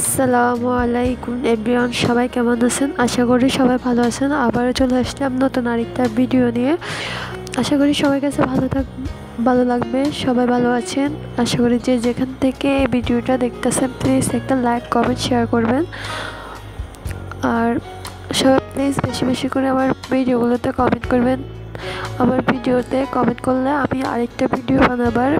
আসসালামু আলাইকুম এভরিওয়ান, সবাই কেমন আছেন? আশা করি সবাই ভালো আছেন। আবারও চলে আসলাম নতুন আরেকটা ভিডিও নিয়ে। আশা করি সবার কাছে ভালো লাগবে, সবাই ভালো আছেন। আশা করি যে যেখান থেকে এই ভিডিওটা দেখতেছেন প্লিজ একটা লাইক কমেন্ট শেয়ার করবেন। আর সবাই প্লিজ বেশি বেশি করে আমার ভিডিওগুলোতে কমেন্ট করবেন। আমার ভিডিওতে কমেন্ট করলে আমি আরেকটা ভিডিও বানাবার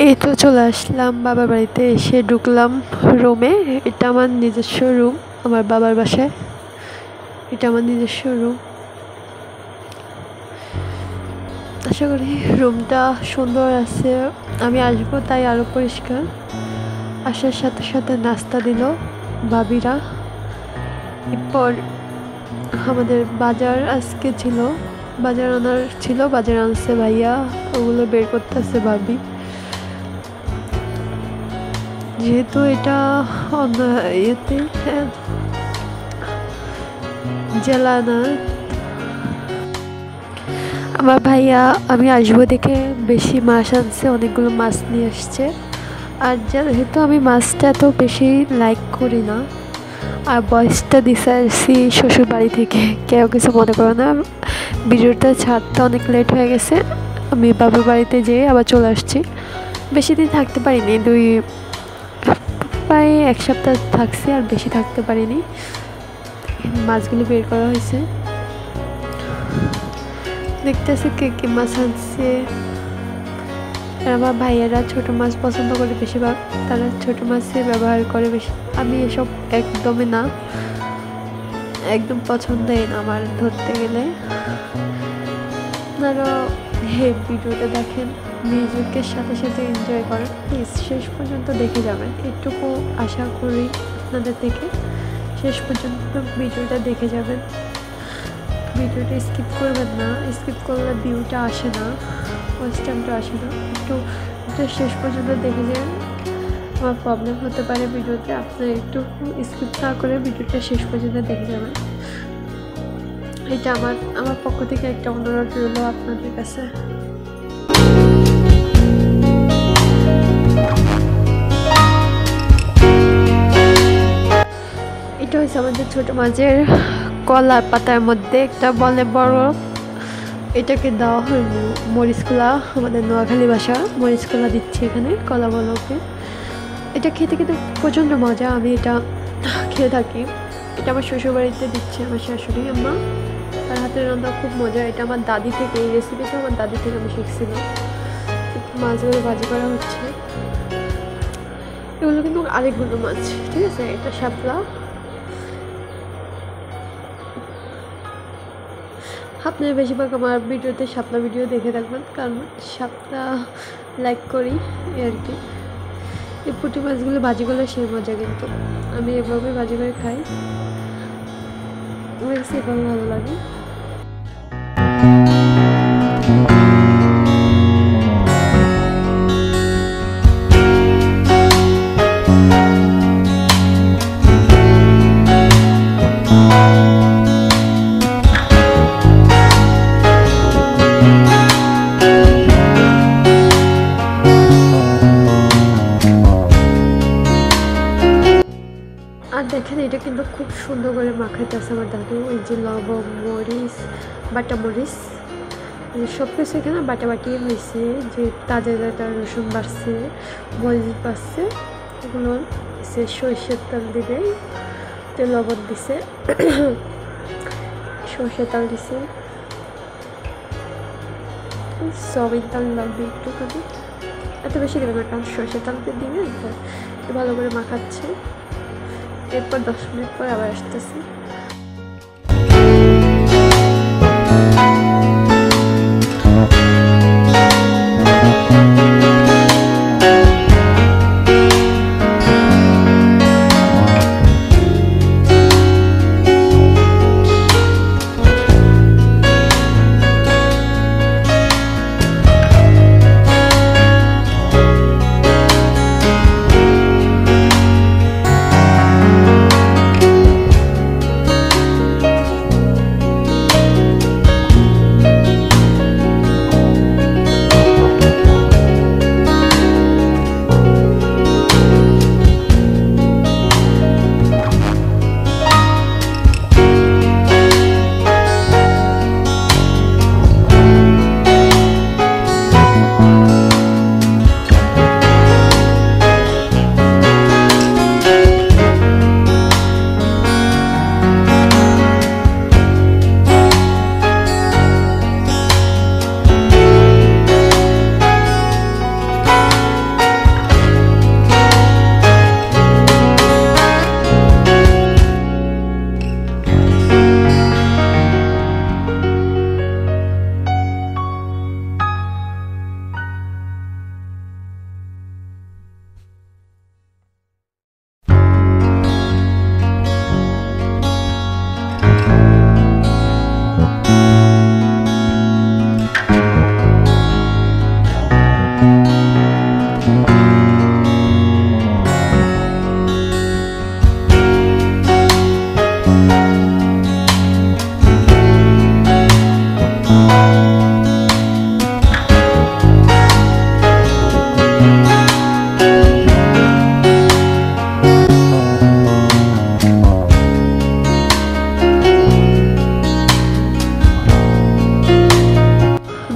এই তো চলে আসলাম বাবার বাড়িতে। এসে ঢুকলাম রুমে। এটা আমার নিজস্ব রুম, আমার বাবার বাসায়। এটা আমার নিজস্ব রুম। আশা করি রুমটা সুন্দর আছে। আমি আসবো তাই আরও পরিষ্কার। আসার সাথে সাথে নাস্তা দিল ভাবিরা। এরপর আমাদের বাজার আজকে ছিল, বাজার আনছে ভাইয়া। ওগুলো বের করতেছে ভাবি। যেহেতু এটা ইয়েতে জেলা না, আমার ভাইয়া আমি আসবো দেখে বেশি মাছ আনছে, অনেকগুলো মাছ নিয়ে আসছে। আর যেহেতু আমি মাছটা এত বেশি লাইক করি না, আর বয়সটা দিতে আসছি শ্বশুর বাড়ি থেকে, কেউ কিছু মনে করো না। ভিডিওটা ছাড়তে অনেক লেট হয়ে গেছে। আমি বাবার বাড়িতে যেয়ে আবার চলে আসছি। বেশি দিন থাকতে পারিনি, প্রায় এক সপ্তাহ থাকছি, আর বেশি থাকতে পারিনি। মাছগুলো বের করা হয়েছে, দেখতেছে কে কি মাছ আনছে। আর আমার ভাইয়েরা ছোট মাছ পছন্দ করে বেশিরভাগ, তারা ছোট মাছই ব্যবহার করে বেশি। আমি এসব একদমই না, একদম পছন্দই না আমার ধরতে গেলে। আপনারা ভিডিওটা দেখেন, মিউজিকের সাথে সাথে এনজয় করেন। প্লিজ শেষ পর্যন্ত দেখে যাবেন, এটুকু আশা করি আপনাদের থেকে। শেষ পর্যন্ত ভিডিওটা দেখে যাবেন, ভিডিওটা স্কিপ করবেন না। স্কিপ করলে ভিউটা আসে না, ফার্স্ট টাইমটা আসে না। একটু শেষ পর্যন্ত দেখে যান। আমার প্রবলেম হতে পারে ভিডিওতে, আপনারা একটু স্কিপ না করে ভিডিওটা শেষ পর্যন্ত দেখে যাবেন। এটা আমার পক্ষ থেকে একটা অনুরোধ রইল আপনাদের কাছে। এটা হচ্ছে আমাদের ছোট মাছের কলা পাতার মধ্যে একটা বলে বড়, এটাকে দেওয়া হয় মরিচকলা। আমাদের নোয়াখালী ভাষা মরিচকলা দিচ্ছে এখানে, কলা বলকে। এটা খেতে খেতে প্রচণ্ড মজা, আমি এটা খেয়ে থাকি। এটা আমার শ্বশুরবাড়িতে দিচ্ছে আমার শাশুড়ি আম্মা, তার হাতের রান্না খুব মজা। এটা আমার দাদি থেকে, এই রেসিপিটা আমার দাদি থেকে আমি শিখছিলাম। মাছগুলো ভাজি করা হচ্ছে, এগুলো কিন্তু আরেকগুলো মাছ, ঠিক আছে। এটা শাপলা। আপনারা বেশিরভাগ আমার ভিডিওতে শাপলা ভিডিও দেখে থাকবেন, কারণ শাপলা লাইক করি আর কি। এই পুঁটি মাছগুলো ভাজি করলে সেই মজা, কিন্তু আমি এভাবে ভাজি করে খাই, আমার কাছে এভাবে ভালো লাগে। সুন্দর করে মাখাইতেছে আমার দাদু। এই যে লবঙ্গ, মরিচ, বাটা মরিচ, সব কিছু এখানে বাটাবাটি হয়েছে। যে তাজা তাজা রসুন বাড়ছে, মরিচ বাড়ছে, এগুলো সরষের তেল দিবে, তেল লবণ দিছে, সরষের তেল দিছে, সয়াবিন তেল লাগবে একটুখানি, এত বেশি দেবে না কারণ সরষের তেলতে দিবে। ভালো করে মাখাচ্ছে। এরপর 10 মিনিট পর আবার আসতেছি।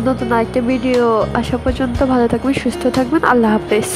নতুন আরেকটা ভিডিও আসা পর্যন্ত ভালো থাকবেন, সুস্থ থাকবেন। আল্লাহ হাফেজ।